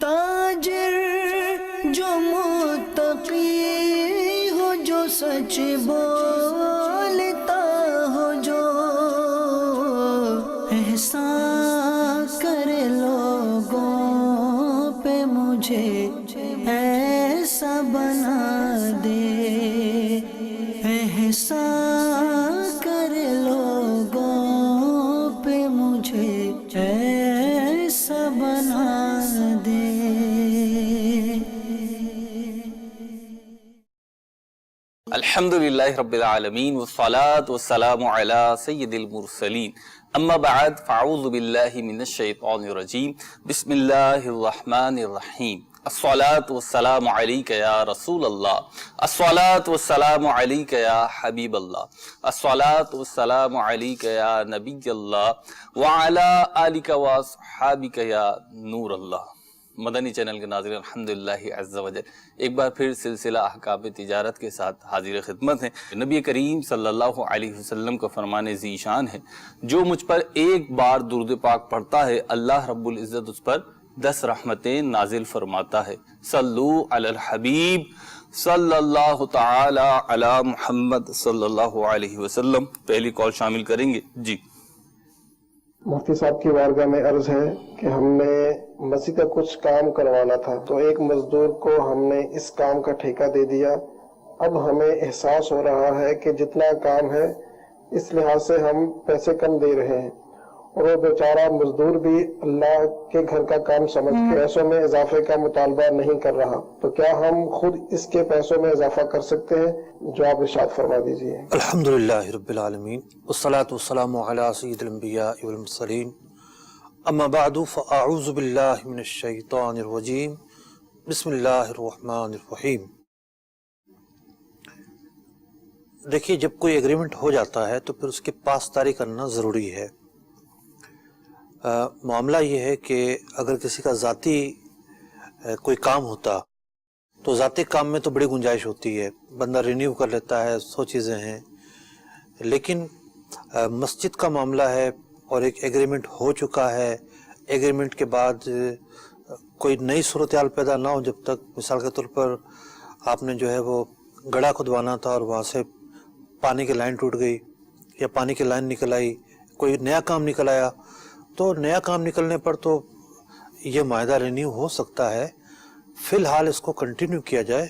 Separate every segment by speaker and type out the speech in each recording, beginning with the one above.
Speaker 1: تاجر جو متقی ہو، جو سچ بولتا ہو، جو احسان کرے لوگوں پہ، مجھے ایسا بنا دے، احسان کرے لوگوں پہ، مجھے ایسا بنا دے۔
Speaker 2: الحمدللہ رب العالمین والصلاة والسلام علی سید المرسلین، اما بعد فاعوذ باللہ من الشیطان الرجیم، بسم اللہ الرحمن الرحیم۔ الصلاة والسلام علیک یا رسول اللہ، الصلاة والسلام علیک یا حبیب اللہ، الصلاة والسلام علیک یا نبی اللہ، وعلی آلک واصحابک یا نور اللہ۔ مدنی چینل کے ناظرین، الحمدللہ عز و جل ایک بار پھر سلسلہ احکام تجارت کے ساتھ حاضر خدمت ہیں۔ نبی کریم صلی اللہ علیہ وسلم کا فرمان ذی شان ہے، جو مجھ پر ایک بار درود پاک پڑھتا ہے، اللہ رب العزت اس پر 10 رحمتیں نازل فرماتا ہے۔ صلو علی الحبیب صلی اللہ تعالی علی محمد صلی اللہ علیہ وسلم۔ پہلی کال شامل کریں گے جی۔
Speaker 3: مفتی صاحب کی بارگاہ میں عرض ہے کہ ہم نے مسجد کا کچھ کام کروانا تھا، تو ایک مزدور کو ہم نے اس کام کا ٹھیکہ دے دیا۔ اب ہمیں احساس ہو رہا ہے کہ جتنا کام ہے اس لحاظ سے ہم پیسے کم دے رہے ہیں، اور وہ بیچارہ مزدور بھی اللہ کے گھر کا کام سمجھ کے پیسوں میں اضافے کا مطالبہ نہیں کر رہا، تو کیا ہم خود اس کے پیسوں میں اضافہ کر سکتے ہیں؟ جو آپ ارشاد فرما دیجیے۔
Speaker 4: الحمدللہ رب العالمین والصلاة والسلام علی سید الانبیاء والمرسلین، اما بعد فاعوذ باللہ من الشیطان الرجیم، بسم اللہ الرحمن الرحیم۔ دیکھیے، جب کوئی ایگریمنٹ ہو جاتا ہے تو پھر اس کے پاسداری کرنا ضروری ہے۔ معاملہ یہ ہے کہ اگر کسی کا ذاتی کوئی کام ہوتا تو ذاتی کام میں تو بڑی گنجائش ہوتی ہے، بندہ رینیو کر لیتا ہے، 100 چیزیں ہیں، لیکن مسجد کا معاملہ ہے اور ایک ایگریمنٹ ہو چکا ہے، ایگریمنٹ کے بعد کوئی نئی صورتحال پیدا نہ ہو جب تک، مثال کے طور پر آپ نے جو ہے وہ گڑھا کھدوانا تھا اور وہاں سے پانی کی لائن ٹوٹ گئی یا پانی کی لائن نکل آئی، کوئی نیا کام نکل آیا، تو نیا کام نکلنے پر تو یہ معاہدہ رینیو ہو سکتا ہے، فی الحال اس کو کنٹینیو کیا جائے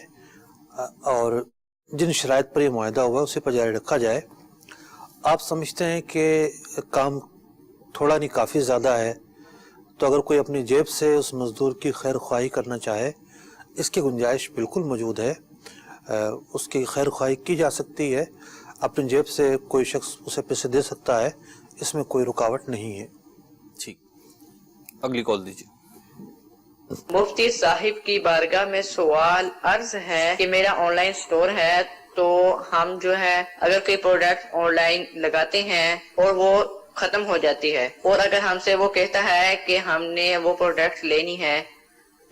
Speaker 4: اور جن شرائط پر یہ معاہدہ ہوا ہے اسے پر جاری رکھا جائے۔ آپ سمجھتے ہیں کہ کام تھوڑا نہیں کافی زیادہ ہے، تو اگر کوئی اپنی جیب سے اس مزدور کی خیر خواہی کرنا چاہے، اس کی گنجائش بالکل موجود ہے، اس کی خیر خواہی کی جا سکتی ہے، اپنی جیب سے کوئی شخص اسے پیسے دے سکتا ہے، اس میں کوئی رکاوٹ نہیں ہے۔
Speaker 2: ٹھیک، اگلی کال دیجیے۔
Speaker 5: مفتی صاحب کی بارگاہ میں سوال عرض ہے کہ میرا آن لائن سٹور ہے، تو ہم جو ہے اگر کوئی پروڈکٹ آن لائن لگاتے ہیں اور وہ ختم ہو جاتی ہے، اور اگر ہم سے وہ کہتا ہے کہ ہم نے وہ پروڈکٹ لینی ہے،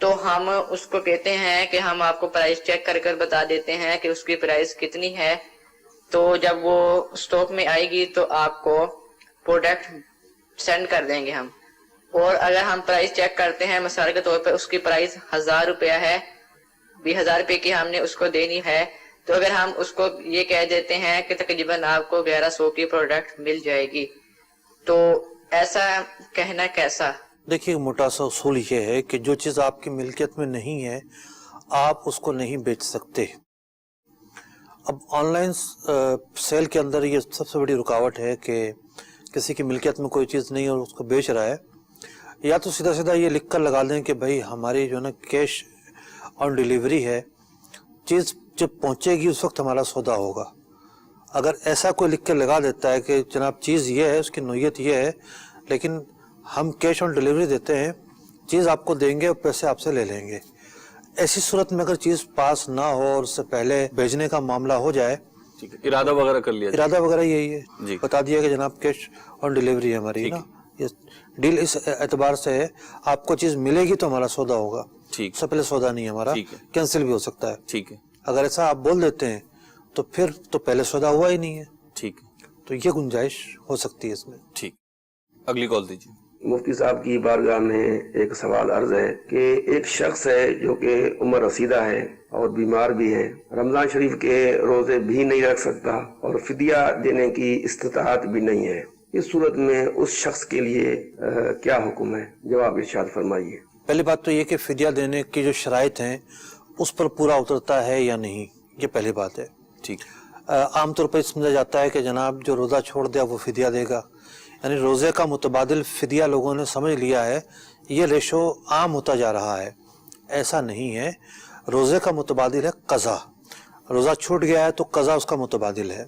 Speaker 5: تو ہم اس کو کہتے ہیں کہ ہم آپ کو پرائس چیک کر کر بتا دیتے ہیں کہ اس کی پرائس کتنی ہے، تو جب وہ سٹاک میں آئے گی تو آپ کو پروڈکٹ سینڈ کر دیں گے ہم۔ اور اگر ہم پرائس چیک کرتے ہیں، مثال کے طور پر اس کی پرائس 1000 روپیہ ہے، 10,000 روپے کی ہم نے اس کو دینی ہے، تو اگر ہم اس کو یہ کہہ دیتے ہیں کہ تقریباً آپ کو 1100 کی پروڈکٹ مل جائے گی، تو ایسا کہنا کیسا؟
Speaker 4: دیکھیے، موٹا سا اصول یہ ہے کہ جو چیز آپ کی ملکیت میں نہیں ہے آپ اس کو نہیں بیچ سکتے۔ اب آن لائن سیل کے اندر یہ سب سے بڑی رکاوٹ ہے کہ کسی کی ملکیت میں کوئی چیز نہیں اور اس کو بیچ رہا ہے، یا تو سیدھا سیدھا یہ لکھ کر لگا دیں کہ بھائی ہماری جو ہے نا کیش آن ڈیلیوری ہے، چیز جب پہنچے گی اس وقت ہمارا سودا ہوگا۔ اگر ایسا کوئی لکھ کے لگا دیتا ہے کہ جناب چیز یہ ہے، اس کی نوعیت یہ ہے، لیکن ہم کیش آن ڈیلیوری دیتے ہیں، چیز آپ کو دیں گے اور پیسے آپ سے لے لیں گے، ایسی صورت میں اگر چیز پاس نہ ہو اور اس سے پہلے بھیجنے کا معاملہ ہو جائے،
Speaker 2: ارادہ وغیرہ کر لیا،
Speaker 4: ارادہ وغیرہ یہی ہے، بتا دیا کہ جناب کیش آن ڈیلیوری ہے ہماری نا، یہ ڈیل اس اعتبار سے ہے، آپ کو چیز ملے گی تو ہمارا سودا ہوگا، اس سے پہلے سودا نہیں ہمارا کینسل بھی ہو سکتا ہے۔
Speaker 2: ٹھیک ہے،
Speaker 4: اگر ایسا آپ بول دیتے ہیں تو پھر تو پہلے سودا ہوا ہی نہیں ہے،
Speaker 2: ٹھیک ہے،
Speaker 4: تو یہ گنجائش ہو سکتی ہے اس میں۔
Speaker 2: ٹھیک، اگلی کال دیجیے۔
Speaker 6: مفتی صاحب کی بارگاہ میں ایک سوال عرض ہے کہ ایک شخص ہے جو کہ عمر رسیدہ ہے اور بیمار بھی ہے، رمضان شریف کے روزے بھی نہیں رکھ سکتا اور فدیہ دینے کی استطاعت بھی نہیں ہے، اس صورت میں اس شخص کے لیے کیا حکم ہے؟ جواب ارشاد فرمائیے۔
Speaker 4: پہلی بات تو یہ کہ فدیہ دینے کی جو شرائط ہیں اس پر پورا اترتا ہے یا نہیں، یہ پہلی بات ہے۔
Speaker 2: ٹھیک،
Speaker 4: عام طور پر سمجھا جاتا ہے کہ جناب جو روزہ چھوڑ دیا وہ فدیہ دے گا، یعنی روزے کا متبادل فدیہ لوگوں نے سمجھ لیا ہے، یہ ریشو عام ہوتا جا رہا ہے، ایسا نہیں ہے۔ روزے کا متبادل ہے قضا، روزہ چھوٹ گیا ہے تو قضا اس کا متبادل ہے۔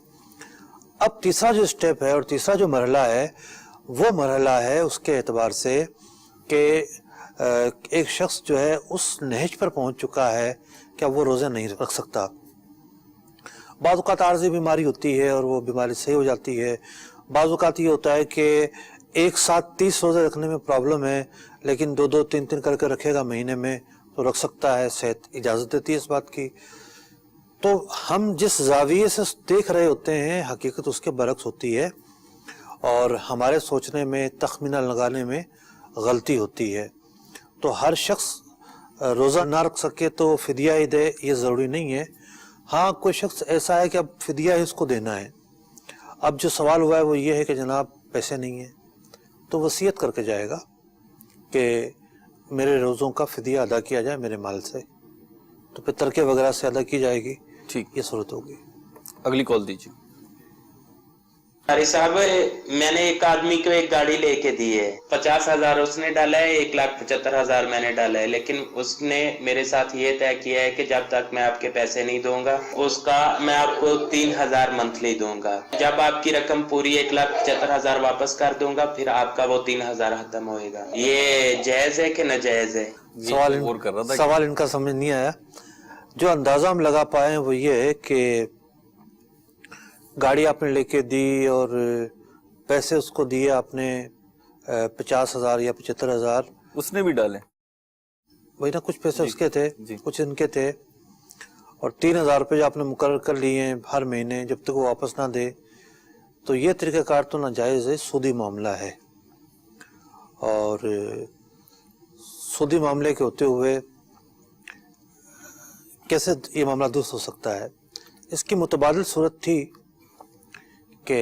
Speaker 4: اب تیسرا جو سٹیپ ہے اور تیسرا جو مرحلہ ہے وہ مرحلہ ہے اس کے اعتبار سے کہ ایک شخص جو ہے اس نہج پر پہنچ چکا ہے کہ وہ روزہ نہیں رکھ سکتا۔ بعض اوقات عارضی بیماری ہوتی ہے اور وہ بیماری صحیح ہو جاتی ہے، بعض اوقات یہ ہوتا ہے کہ ایک ساتھ 30 روزے رکھنے میں پرابلم ہے لیکن 2 3 کر کے رکھے گا مہینے میں تو رکھ سکتا ہے، صحت اجازت دیتی ہے اس بات کی۔ تو ہم جس زاویے سے دیکھ رہے ہوتے ہیں حقیقت اس کے برعکس ہوتی ہے اور ہمارے سوچنے میں تخمینہ لگانے میں غلطی ہوتی ہے۔ تو ہر شخص روزہ نہ رکھ سکے تو فدیہ ہی دے، یہ ضروری نہیں ہے۔ ہاں کوئی شخص ایسا ہے کہ اب فدیہ اس کو دینا ہے، اب جو سوال ہوا ہے وہ یہ ہے کہ جناب پیسے نہیں ہیں، تو وصیت کر کے جائے گا کہ میرے روزوں کا فدیہ ادا کیا جائے میرے مال سے، تو پھر ترکے وغیرہ سے ادا کی جائے گی۔
Speaker 2: ٹھیک،
Speaker 4: یہ صورت ہوگی۔
Speaker 2: اگلی کال دیجیے۔
Speaker 7: ارے صاحب، میں نے ایک آدمی کو ایک گاڑی لے کے دی ہے، 50,000 اس نے ڈالا ہے، 1,75,000 میں نے ڈالا ہے، لیکن اس نے میرے ساتھ یہ طے کیا ہے کہ جب تک میں آپ کے پیسے نہیں دوں گا اس کا میں آپ کو 3,000 منتھلی دوں گا، جب آپ کی رقم پوری 1,75,000 واپس کر دوں گا پھر آپ کا وہ 3,000 ختم ہوئے گا، یہ جائز ہے کہ ناجائز ہے؟
Speaker 4: سوال ان کا سمجھ نہیں آیا۔ جو اندازہ ہم لگا پائے وہ یہ ہے کہ گاڑی آپ نے لے کے دی اور پیسے اس کو دیے آپ نے 50,000 یا 75,000،
Speaker 2: اس نے بھی ڈالے
Speaker 4: وہی نا، کچھ پیسے اس کے تھے
Speaker 2: جی،
Speaker 4: کچھ ان کے تھے، اور 3,000 روپے جو آپ نے مقرر کر لیے ہیں ہر مہینے جب تک وہ واپس نہ دے، تو یہ طریقہ کار تو ناجائز ہے، سودی معاملہ ہے۔ اور سودی معاملے کے ہوتے ہوئے کیسے یہ معاملہ درست ہو سکتا ہے؟ اس کی متبادل صورت تھی کہ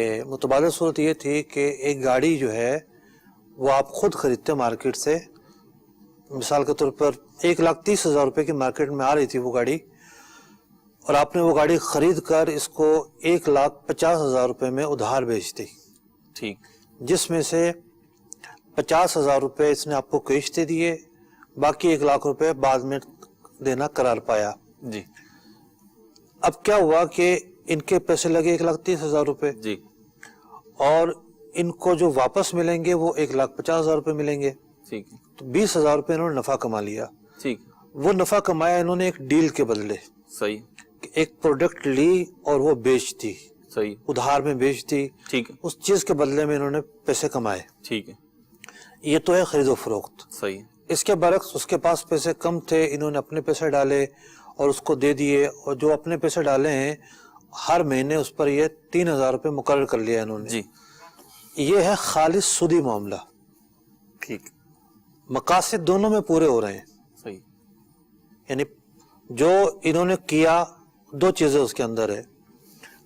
Speaker 4: یہ تھی کہ ایک گاڑی جو ہے وہ آپ خود خریدتے مارکیٹ سے، مثال کے طور پر 1,30,000 روپے کی مارکیٹ میں آ رہی تھی وہ گاڑی، اور آپ نے وہ گاڑی خرید کر اس کو 1,50,000 روپے میں ادھار بیچ دی۔
Speaker 2: ٹھیک،
Speaker 4: جس میں سے 50,000 روپے اس نے آپ کو کیش دے دیے، باقی 1,00,000 روپے بعد میں دینا قرار پایا۔
Speaker 2: جی،
Speaker 4: اب کیا ہوا کہ ان کے پیسے لگے 1,30,000 روپے،
Speaker 2: جی،
Speaker 4: اور ان کو جو واپس ملیں گے وہ 1,50,000 روپے ملیں گے،
Speaker 2: ٹھیک،
Speaker 4: تو 20,000 روپے انہوں نے نفع کما لیا۔
Speaker 2: ٹھیک،
Speaker 4: وہ نفع کمایا انہوں نے ایک ڈیل کے بدلے،
Speaker 2: صحیح،
Speaker 4: ایک پروڈکٹ لی اور وہ بیچ دی،
Speaker 2: صحیح،
Speaker 4: ادھار میں بیچ دی،
Speaker 2: ٹھیک ہے،
Speaker 4: اس چیز کے بدلے میں انہوں نے پیسے کمائے،
Speaker 2: ٹھیک ہے،
Speaker 4: یہ تو ہے خرید و فروخت۔
Speaker 2: صحیح،
Speaker 4: اس کے برعکس اس کے پاس پیسے کم تھے، انہوں نے اپنے پیسے ڈالے اور اس کو دے دیے، اور جو اپنے پیسے ڈالے ہیں ہر مہینے اس پر یہ 3,000 روپے مقرر کر لیا انہوں نے۔
Speaker 2: جی،
Speaker 4: یہ ہے خالص سودی معاملہ،
Speaker 2: ٹھیک،
Speaker 4: مقاصد دونوں میں پورے ہو رہے ہیں،
Speaker 2: صحیح،
Speaker 4: یعنی جو انہوں نے کیا 2 چیزیں اس کے اندر ہے،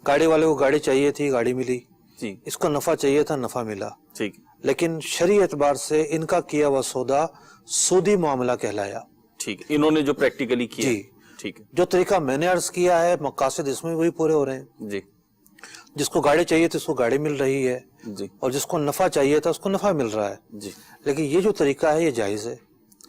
Speaker 4: گاڑی والے کو گاڑی چاہیے تھی، گاڑی ملی،
Speaker 2: جی،
Speaker 4: اس کو نفع چاہیے تھا، نفع ملا،
Speaker 2: ٹھیک،
Speaker 4: لیکن شرعی اعتبار سے ان کا کیا ہوا سودا سودی معاملہ کہلایا۔
Speaker 2: ٹھیک، انہوں نے جو پریکٹیکلی کیا،
Speaker 4: جی،
Speaker 2: ٹھیک ہے،
Speaker 4: جو طریقہ میں نے عرض کیا ہے مقاصد اس میں وہی پورے ہو رہے ہیں،
Speaker 2: جی،
Speaker 4: جس کو گاڑی چاہیے تھی اس کو گاڑی مل رہی ہے،
Speaker 2: جی،
Speaker 4: اور جس کو نفع چاہیے تھا اس کو نفع مل رہا ہے،
Speaker 2: جی،
Speaker 4: لیکن یہ جو طریقہ ہے یہ جائز ہے،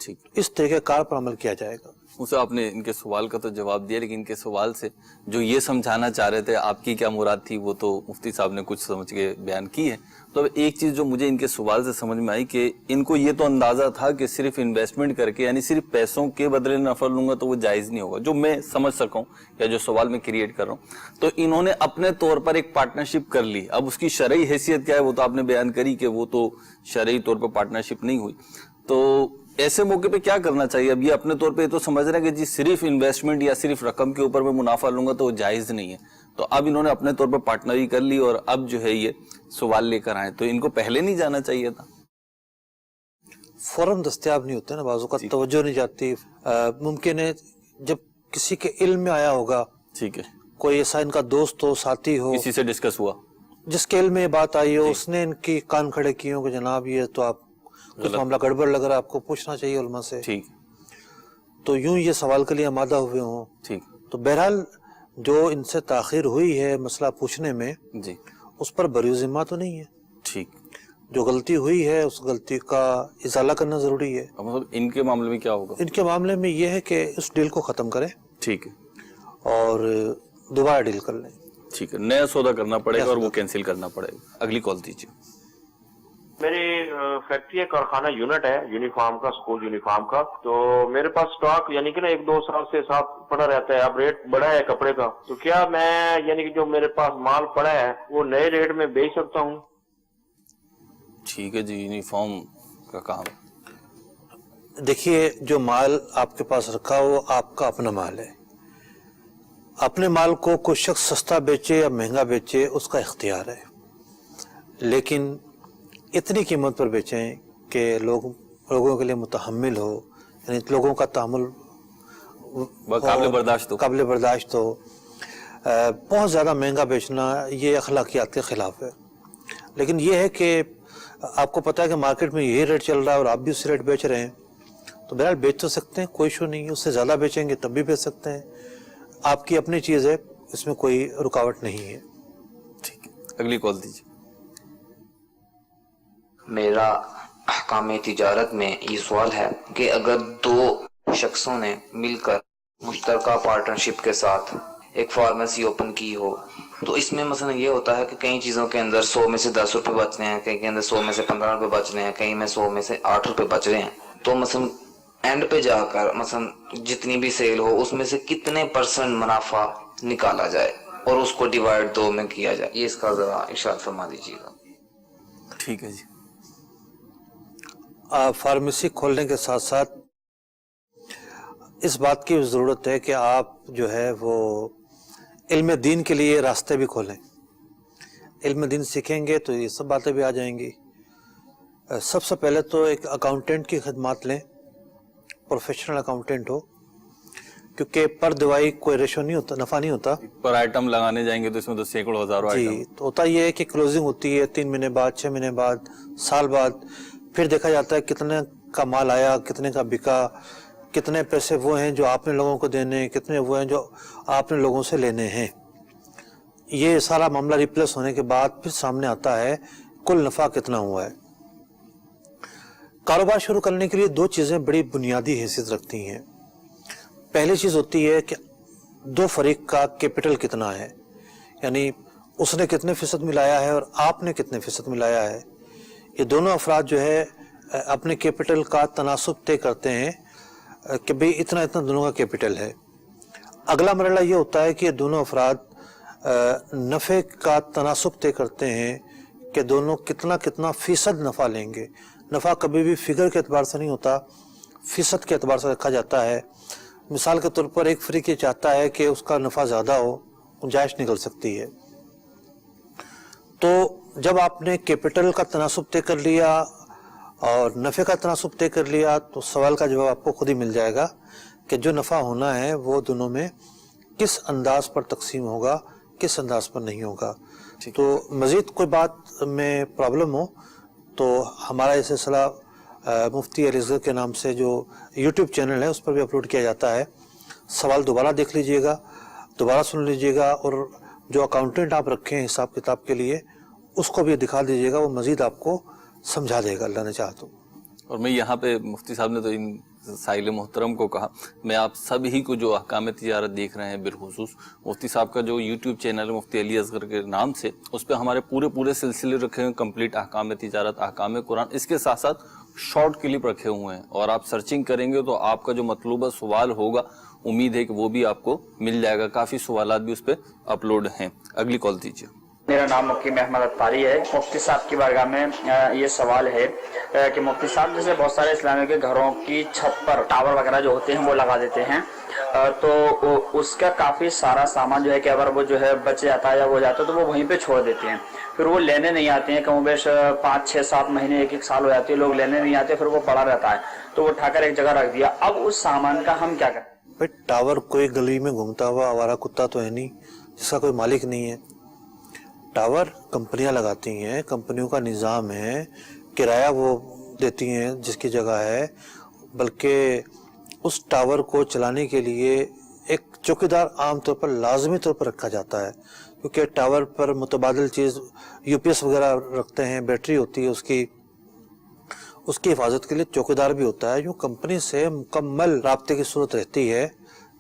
Speaker 2: ٹھیک۔
Speaker 4: اس طریقہ کار پر عمل کیا جائے گا۔
Speaker 2: اسے آپ نے ان کے سوال کا تو جواب دیا، لیکن ان کے سوال سے جو یہ سمجھانا چاہ رہے تھے آپ کی کیا مراد تھی وہ تو مفتی صاحب نے کچھ سمجھ کے بیان کی ہے۔ تو ایک چیز جو مجھے ان کے سوال سے سمجھ میں آئی کہ ان کو یہ تو اندازہ تھا کہ صرف انویسٹمنٹ کر کے یعنی صرف پیسوں کے بدلے نفع لوں گا تو وہ جائز نہیں ہوگا، جو میں سمجھ سکا ہوں یا جو سوال میں کریٹ کر رہا ہوں، تو انہوں نے اپنے طور پر ایک پارٹنرشپ کر لی۔ اب اس کی شرعی حیثیت کیا ہے وہ تو آپ نے بیان کری کہ وہ تو شرعی طور پر پارٹنرشپ نہیں ہوئی، تو ایسے موقع پہ کیا کرنا چاہیے؟ اب یہ اپنے طور پہ تو سمجھ رہے ہیں کہ جی صرف انویسٹمنٹ یا صرف رقم کے اوپر میں منافع لوں گا تو وہ جائز نہیں ہے، تو اب انہوں نے اپنے طور پر پارٹنری کر لی اور اب جو ہے یہ سوال لے کر آئے، تو ان کو پہلے نہیں جانا چاہیے تھا؟
Speaker 4: फौरन दस्तयाब नहीं होते ना, बाज़ औक़ात तवज्जो नहीं जाती। मुमकिन है जब किसी के इल्म में आया होगा,
Speaker 2: ठीक है,
Speaker 4: कोई ऐसा इनका दोस्त हो, साथी हो,
Speaker 2: किसी से डिस्कस हुआ,
Speaker 4: जिसके इल्म में ये बात आई हो, उसने इनकी कान खड़े किए हो कि जनाब ये तो आप कुछ मामला गड़बड़ लग रहा है, आपको पूछना चाहिए उलमा से,
Speaker 2: ठीक,
Speaker 4: तो यूं ये सवाल के लिए आमादा हुए हों,
Speaker 2: ठीक,
Speaker 4: तो बहरहाल जो इनसे ताखीर हुई है मसला पूछने में,
Speaker 2: जी,
Speaker 4: उस पर बरी ज़िम्मा तो नहीं है।
Speaker 2: ठीक।
Speaker 4: जो गलती हुई है उस गलती का इजाला करना ज़रूरी है।
Speaker 2: अब मतलब इनके मामले में क्या होगा?
Speaker 4: इनके मामले में ये है कि उस डील को ख़त्म करें,
Speaker 2: ठीक है,
Speaker 4: और दोबारा डील कर लें।
Speaker 2: ठीक है, नया सौदा करना पड़ेगा और वो कैंसिल करना पड़ेगा। अगली कॉल दीजिए।
Speaker 8: मेरी फैक्ट्री है, कारखाना यूनिट है यूनिफॉर्म का, स्कूल यूनिफॉर्म का, तो मेरे पास स्टॉक यानी कि ना 1-2 साल से साथ पड़ा रहता है। अब रेट बढ़ा है कपड़े का, तो क्या मैं यानी कि जो मेरे पास माल पड़ा है वो नए रेट में बेच सकता हूँ?
Speaker 2: ठीक है जी, यूनिफॉर्म का काम।
Speaker 4: देखिए, जो माल आपके पास रखा हो आपका अपना माल है। अपने माल को कोई शख्स सस्ता बेचे या महंगा बेचे उसका इख्तियार है, लेकिन इतनी कीमत पर बेचें कि लोगों के लिए मुतहम्मिल हो, यानी लोगों का तहम्मुल काबिल बर्दाश्त हो। बहुत ज़्यादा महंगा बेचना ये अखलाकियात के ख़िलाफ़ है। लेकिन ये है कि आपको पता है कि मार्केट में यही रेट चल रहा है और आप भी उसी रेट बेच रहे हैं, तो बहरहाल बेच तो सकते हैं, कोई इशू नहीं है। उससे ज़्यादा बेचेंगे तब भी बेच सकते हैं, आपकी अपनी चीज़ है, इसमें कोई रुकावट नहीं है।
Speaker 2: ठीक है, अगली कॉल दीजिए।
Speaker 9: मेरा अहकाम तिजारत में ये सवाल है कि अगर 2 शख्सों ने मिलकर मुश्तरका पार्टनरशिप के साथ एक फार्मेसी ओपन की हो, तो इसमें मसलन ये होता है कि कई चीज़ों के अंदर 100 में से 10 रुपये बच रहे हैं, कहीं के अंदर 100 में से 15 रुपये बच रहे हैं, कहीं में 100 में से 8 रुपये बच रहे हैं, तो मसलन एंड पे जाकर मसलन जितनी भी सेल हो उसमें से कितने % मुनाफा निकाला जाए और उसको डिवाइड 2 में किया जाए, ये इसका ज़रा इरशाद फरमा दीजिएगा।
Speaker 2: ठीक है जी।
Speaker 4: फार्मेसी खोलने के साथ साथ इस बात की ज़रूरत है कि आप जो है वो इल्म दीन के लिए रास्ते भी खोलें। इल्म दीन सीखेंगे तो ये सब बातें भी आ जाएंगी। सबसे पहले तो एक अकाउंटेंट की खिदमत लें, प्रोफेशनल अकाउंटेंट हो, क्योंकि पर दवाई कोई रेशो नहीं होता, नफ़ा नहीं होता।
Speaker 2: पर आइटम लगाने जाएंगे तो इसमें तो सैकड़ों हज़ारों आइटम।
Speaker 4: जी, तो होता ये है कि क्लोजिंग होती है 3 महीने बाद, 6 महीने बाद, साल बाद, फिर देखा जाता है कितने का माल आया, कितने का बिका, कितने पैसे वो हैं जो आपने लोगों को देने, कितने वो हैं जो आपने लोगों से लेने हैं। ये सारा मामला रिप्लेस होने के बाद फिर सामने आता है कुल नफ़ा कितना हुआ है। कारोबार शुरू करने के लिए 2 चीज़ें बड़ी बुनियादी हैसियत रखती हैं। पहली चीज़ होती है कि 2 फरीक का कैपिटल कितना है, यानी उसने कितने फ़ीसद मिलाया है और आपने कितने फ़ीसद मिलाया है। ये दोनों अफराद जो है अपने कैपिटल का तनासुब तय करते हैं कि भाई इतना इतना दोनों का कैपिटल है। अगला मरला ये होता है कि ये दोनों अफराद नफ़े का तनासुब तय करते हैं कि दोनों कितना कितना फ़ीसद नफ़ा लेंगे। नफ़ा कभी भी फिगर के एतबार से नहीं होता, फ़ीसद के एतबार से रखा जाता है। मिसाल के तौर पर एक फरीक ये चाहता है कि उसका नफ़ा ज़्यादा हो, गुंजाइश निकल सकती है। तो जब आपने कैपिटल का तनासुब तय कर लिया और नफ़े का तनासुब तय कर लिया, तो सवाल का जवाब आपको खुद ही मिल जाएगा कि जो नफ़ा होना है वो दोनों में किस अंदाज पर तकसीम होगा, किस अंदाज पर नहीं होगा। तो मज़ीद कोई बात में प्रॉब्लम हो तो हमारा ये सिलसिला मुफ्ती अली असगर के नाम से जो यूट्यूब चैनल है उस पर भी अपलोड किया जाता है। सवाल दोबारा देख लीजिएगा, दोबारा सुन लीजिएगा, और जो अकाउंटेंट आप रखें हैं हिसाब किताब के लिए उसको भी दिखा दीजिएगा, वो मज़ीद आपको समझा देगा अल्लाह ने चाहा तो।
Speaker 2: और मैं यहाँ पे मुफ्ती साहब ने तो इन साहिल मोहतरम को कहा, मैं आप सभी को जो अहकाम तिजारत देख रहे हैं, बिलखुसूस मुफ्ती साहब का जो यूट्यूब चैनल है मुफ्ती अली असगर के नाम से, उस पर हमारे पूरे सिलसिले रखे हुए, कंप्लीट अहकाम तिजारत, अहकाम कुरान, इसके साथ साथ शॉर्ट क्लिप रखे हुए हैं, और आप सर्चिंग करेंगे तो आपका जो मतलूबा सवाल होगा उम्मीद है कि वो भी आपको मिल जाएगा। काफ़ी सवालात भी उस पर अपलोड हैं। अगली कॉल दीजिए।
Speaker 10: मेरा नाम मुकीम अहमद अत्तारी है। मुफ्ती साहब की बारगाह में ये सवाल है कि मुफ्ती साहब जैसे बहुत सारे इस्लामियों के घरों की छत पर टावर वगैरह जो होते हैं वो लगा देते हैं, तो उसका काफी सारा सामान जो है कि अगर वो जो है बच जाता है या हो जाता है तो वो वहीं पे छोड़ देते हैं, फिर वो लेने नहीं आते हैं। कमोबेश 5, 6, 7 महीने, 1 साल हो जाती है, लोग लेने नहीं आते, फिर वो पड़ा रहता है, तो वो उठाकर एक जगह रख दिया। अब उस सामान का हम क्या करें?
Speaker 4: भाई टावर कोई गली में घूमता हुआ आवारा कुत्ता तो है नहीं जिसका कोई मालिक नहीं है। टावर कंपनियां लगाती हैं, कंपनियों का निज़ाम है, किराया वो देती हैं जिसकी जगह है, बल्कि उस टावर को चलाने के लिए एक चौकीदार आमतौर पर लाजमी तौर पर रखा जाता है, क्योंकि टावर पर मुतबादिल चीज़ यूपीएस वगैरह रखते हैं, बैटरी होती है उसकी हिफाजत के लिए चौकीदार भी होता है। जो कंपनी से मुकम्मल राब्ते की सूरत रहती है,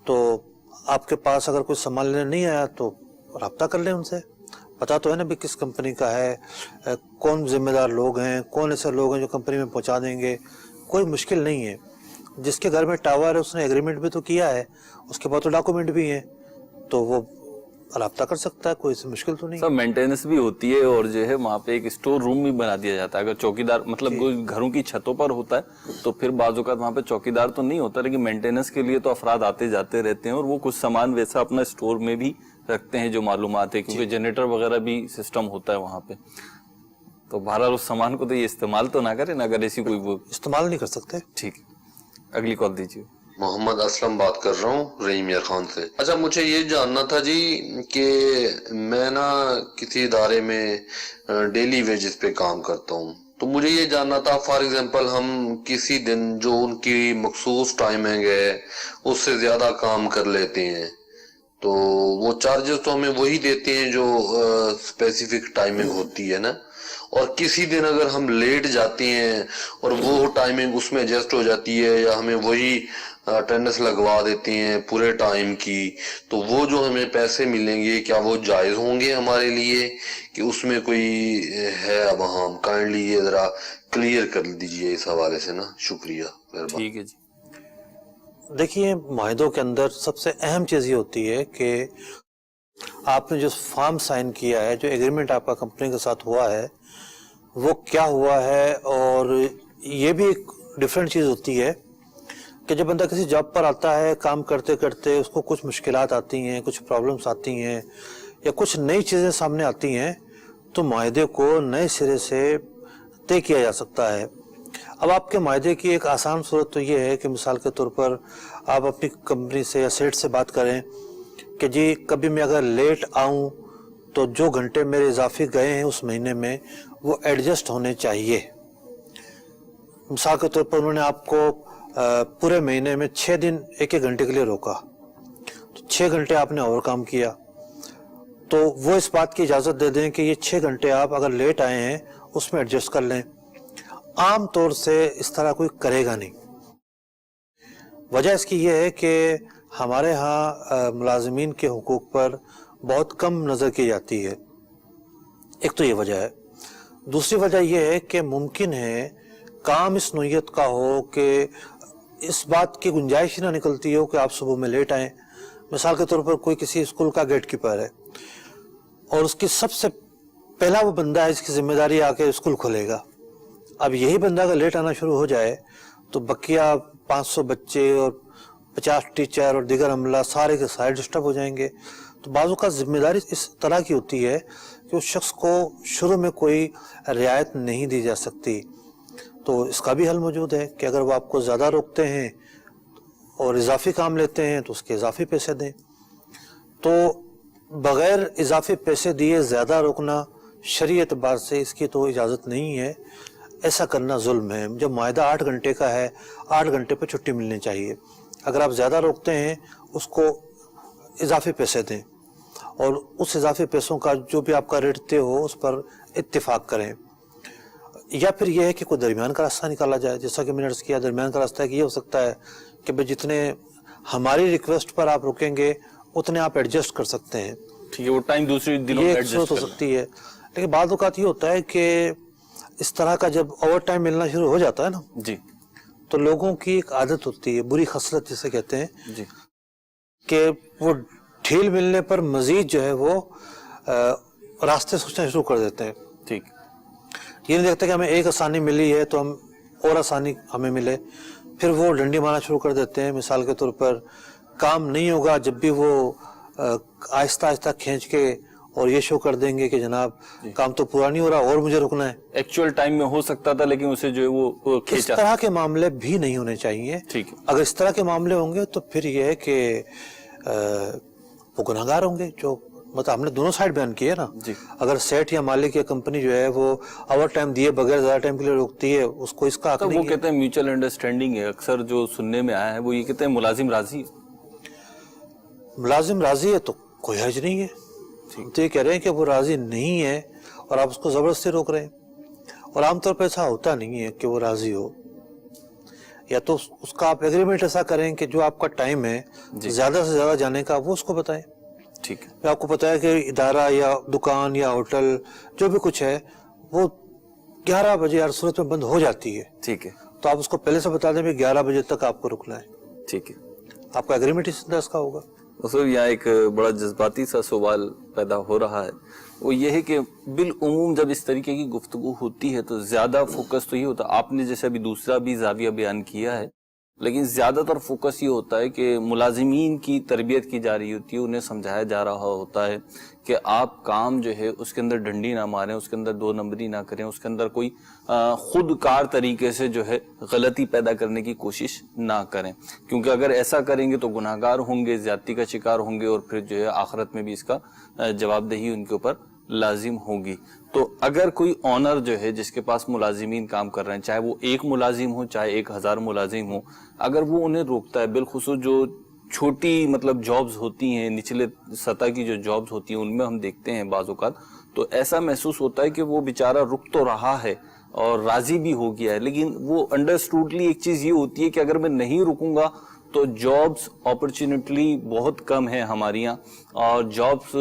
Speaker 4: तो आपके पास अगर कोई सामान लेने नहीं आया तो राब्ता कर लें उनसे, पता तो है ना भी किस कंपनी का है, कौन जिम्मेदार लोग हैं, कौन ऐसे लोग हैं जो कंपनी में पहुंचा देंगे। कोई मुश्किल नहीं है, जिसके घर में टावर है उसने एग्रीमेंट भी तो किया है, उसके पास तो डॉक्यूमेंट भी हैं, तो वो राब्ता कर सकता है, कोई सी मुश्किल तो नहीं।
Speaker 2: सब मेंटेनेंस भी होती है और जो है वहाँ पे एक स्टोर रूम भी बना दिया जाता है। अगर चौकीदार मतलब घरों की छतों पर होता है तो फिर बाज़-औक़ात वहाँ पे चौकीदार तो नहीं होता, लेकिन मेंटेनेंस के लिए तो अफराद आते जाते रहते हैं और वो कुछ सामान वैसा अपना स्टोर में भी रखते हैं जो मालूमात है, क्योंकि जनरेटर वगैरह भी सिस्टम होता है वहाँ पे। तो बहरहाल उस सामान को तो ये इस्तेमाल तो ना करें ना, अगर ऐसी कोई वो
Speaker 4: इस्तेमाल नहीं कर सकते।
Speaker 2: ठीक है, अगली कॉल दीजिए।
Speaker 11: मोहम्मद असलम बात कर रहा हूँ रहीम यार खान से। अच्छा, मुझे ये जानना था जी कि मैं ना किसी इदारे में डेली वेजेस पे काम करता हूँ, तो मुझे ये जानना था फॉर एग्जांपल हम किसी दिन जो उनकी मखसूस टाइमिंग है उससे ज्यादा काम कर लेते हैं तो वो चार्जेस तो हमें वही देते हैं जो स्पेसिफिक टाइमिंग होती है ना, और किसी दिन अगर हम लेट जाते हैं और वो टाइमिंग उसमें एडजस्ट हो जाती है या हमें वही अटेंडेंस लगवा देते हैं पूरे टाइम की, तो वो जो हमें पैसे मिलेंगे क्या वो जायज होंगे हमारे लिए कि उसमें कोई है? अब हम काइंडली ये जरा क्लियर कर दीजिए इस हवाले से ना, शुक्रिया।
Speaker 2: ठीक है जी।
Speaker 4: देखिए, मुआहिदों के अंदर सबसे अहम चीज़ ये होती है कि आपने जो फॉर्म साइन किया है, जो एग्रीमेंट आपका कंपनी के साथ हुआ है, वो क्या हुआ है। और ये भी एक डिफरेंट चीज़ होती है कि जब बंदा किसी जॉब पर आता है, काम करते करते उसको कुछ मुश्किलात आती हैं, कुछ प्रॉब्लम्स आती हैं या कुछ नई चीज़ें सामने आती हैं, तो मुआहिदे को नए सिरे से तय किया जा सकता है। अब आपके मुआहिदे की एक आसान सूरत तो ये है कि मिसाल के तौर पर आप अपनी कंपनी से या सेठ से बात करें कि जी कभी मैं अगर लेट आऊँ तो जो घंटे मेरे इजाफी गए हैं उस महीने में वो एडजस्ट होने चाहिए। मिसाल के तौर पर उन्होंने आपको पूरे महीने में 6 दिन 1-1 घंटे के लिए रोका, तो 6 घंटे आपने और काम किया, तो वो इस बात की इजाज़त दे दें कि ये 6 घंटे आप अगर लेट आए हैं उसमें एडजस्ट कर लें। आम तौर से इस तरह कोई करेगा नहीं। वजह इसकी ये है कि हमारे यहाँ मुलाजिमीन के हुकूक पर बहुत कम नज़र की जाती है, एक तो ये वजह है। दूसरी वजह यह है कि मुमकिन है काम इस नोयत का हो कि इस बात की गुंजाइश ही ना निकलती हो कि आप सुबह में लेट आएँ। मिसाल के तौर पर कोई किसी स्कूल का गेट कीपर है और उसकी सबसे पहला वो बंदा है जिसकी जिम्मेदारी आके स्कूल खोलेगा। अब यही बंदा अगर लेट आना शुरू हो जाए तो बकिया 500 बच्चे और 50 टीचर और दीगर अमला सारे के सारे डिस्टर्ब हो जाएंगे। तो बाज़ों का जिम्मेदारी इस तरह की होती है कि उस शख्स को शुरू में कोई रियायत नहीं दी जा सकती। तो इसका भी हल मौजूद है कि अगर वो आपको ज़्यादा रोकते हैं और इजाफी काम लेते हैं तो उसके इजाफी पैसे दें। तो बग़ैर इजाफी पैसे दिए ज़्यादा रोकना शरीयत एतबार से इसकी तो इजाज़त नहीं है, ऐसा करना जुल्म है। जब मुआहिदा 8 घंटे का है, 8 घंटे पर छुट्टी मिलनी चाहिए। अगर आप ज़्यादा रोकते हैं उसको इजाफी पैसे दें और उस इजाफी पैसों का जो भी आपका रेट तय हो उस पर इत्तिफाक करें। या फिर यह है कि कोई दरमियान का रास्ता निकाला जाए, जैसा कि मैंने अर्ज़ किया। दरमियान का रास्ता ये हो सकता है कि भाई जितने हमारी रिक्वेस्ट पर आप रुकेंगे उतने आप एडजस्ट कर सकते हैं।
Speaker 2: ठीक है, वो टाइम दूसरी दिनों में एडजस्ट
Speaker 4: हो सकती है। लेकिन बाद औक़ात ये होता है कि इस तरह का जब ओवर टाइम मिलना शुरू हो जाता है ना
Speaker 2: जी, तो
Speaker 4: लोगों की एक आदत होती है, बुरी खसलत जिसे कहते हैं
Speaker 2: जी,
Speaker 4: कि वो ढील मिलने पर मजीद जो है वो रास्ते सोचना शुरू कर देते हैं।
Speaker 2: ठीक,
Speaker 4: ये नहीं देखते कि हमें एक आसानी मिली है तो हम और आसानी हमें मिले, फिर वो डंडी मारना शुरू कर देते हैं। मिसाल के तौर पर काम नहीं होगा जब भी वो आहिस्ता आहिस्ता खींच के और ये शो कर देंगे कि जनाब काम तो पूरा नहीं हो रहा और मुझे रुकना है।
Speaker 2: एक्चुअल टाइम में हो सकता था लेकिन उसे जो है वो
Speaker 4: इस
Speaker 2: खींचा।
Speaker 4: तरह के मामले भी नहीं होने चाहिए।
Speaker 2: ठीक है।
Speaker 4: अगर इस तरह के मामले होंगे तो फिर ये है कि वो गुनहगार होंगे, जो मतलब हमने दोनों साइड बयान किए ना
Speaker 2: जी।
Speaker 4: अगर सेठ या मालिक या कंपनी जो है वो ओवर टाइम दिए बगैर ज्यादा टाइम के लिए रोकती है, उसको इसका हक
Speaker 2: तो
Speaker 4: नहीं
Speaker 2: वो
Speaker 4: है।
Speaker 2: कहते हैं म्यूचुअल अंडरस्टैंडिंग है। अक्सर जो सुनने में आया है वो ये कहते हैं मुलाजिम राजी है।
Speaker 4: मुलाजिम राजी है तो कोई हर्ज नहीं है। तो ये कह रहे हैं कि वो राजी नहीं है और आप उसको जबरदस्ती रोक रहे हैं। और आमतौर पर ऐसा होता नहीं है कि वो राजी हो, या तो उसका आप एग्रीमेंट ऐसा करें कि जो आपका टाइम है ज्यादा से ज्यादा जाने का वो उसको बताएं।
Speaker 2: ठीक है।
Speaker 4: आपको पता है कि इदारा या दुकान या होटल जो भी कुछ है वो 11 बजे हर सूरत में बंद हो जाती है।
Speaker 2: ठीक है।
Speaker 4: तो आप उसको पहले से बता दें कि 11 बजे तक आपको रुकना है।
Speaker 2: ठीक है।
Speaker 4: आपका एग्रीमेंट इस तरह का होगा।
Speaker 2: सर यहाँ एक बड़ा जज्बाती सा सवाल पैदा हो रहा है, वो ये है कि बिल उमूम जब इस तरीके की गुफ्तगू होती है तो ज्यादा फोकस तो ये होता है, आपने जैसे अभी दूसरा भी जाविया बयान किया है, लेकिन ज्यादातर फोकस ये होता है कि मुलाजिमीन की तरबियत की जा रही होती है, उन्हें समझाया जा रहा होता है कि आप काम जो है उसके अंदर डंडी ना मारें, उसके अंदर दो नंबरी ना करें, उसके अंदर कोई खुदकार तरीके से जो है गलती पैदा करने की कोशिश ना करें, क्योंकि अगर ऐसा करेंगे तो गुनाहगार होंगे, ज्यादती का शिकार होंगे और फिर जो है आखिरत में भी इसका जवाबदेही उनके ऊपर लाजिम होगी। तो अगर कोई ऑनर जो है जिसके पास मुलाजिमीन काम कर रहे हैं, चाहे वो एक मुलाजिम हो चाहे 1000 मुलाजिम हो, अगर वो उन्हें रोकता है, बिलखुसूस जो छोटी मतलब जॉब्स होती हैं, निचले सतह की जो जॉब्स होती हैं, उनमें हम देखते हैं बाज़ औक़ात तो ऐसा महसूस होता है कि वो बेचारा रुक तो रहा है और राजी भी हो गया है, लेकिन वो अंडरस्टूडली एक चीज ये होती है कि अगर मैं नहीं रुकूंगा तो जॉब्स अपॉर्चुनिटी बहुत कम है हमारी यहाँ, और जॉब्स